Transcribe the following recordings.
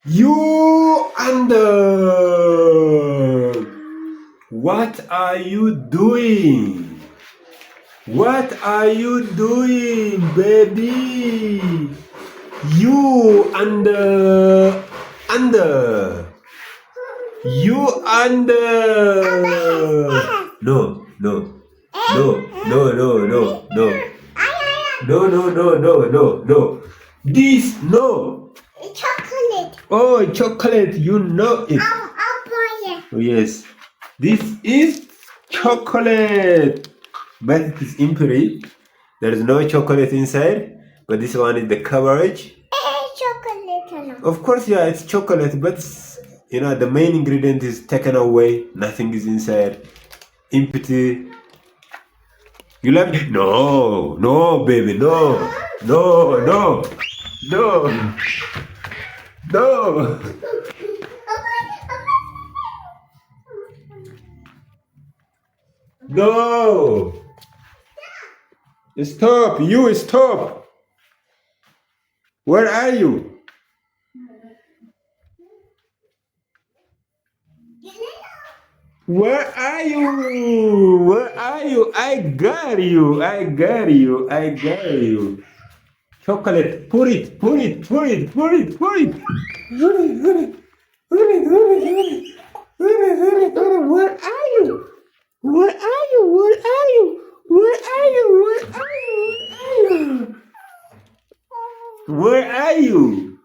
You and what are you doing? What are you doing, baby? You and you and no, no, no, no, no, no, no. No, no, no, no, no, no. This, no. Chocolate. Oh, chocolate, you know it. I'll buy it. Oh, yes. This is chocolate. But it is empty. There is no chocolate inside. But this one is the coverage. Chocolate. Of course, yeah, it's chocolate, but the main ingredient is taken away. Nothing is inside. Empty. You love it? No, no, baby, no, no, no, no, no. No. Stop. You stop. Where are you? Where are you? Where are you? I got you. I got you. I got you. Chocolate. Put it. Put it. Put it. Put it. Put it. Put it. Put it. Put it. Put it. Put it. Put it. Put it. Put it. Where are you? Where are you? Where are you? Where are you? Where are you? Where are you?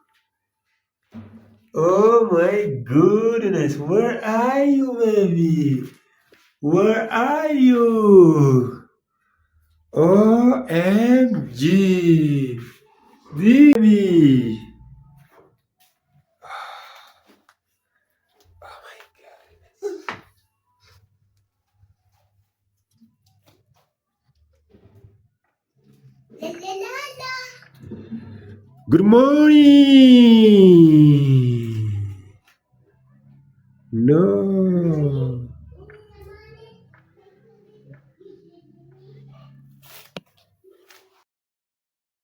Oh my goodness. Where are you, baby? Where are you? OMG. Baby. Oh my God. Good morning. No.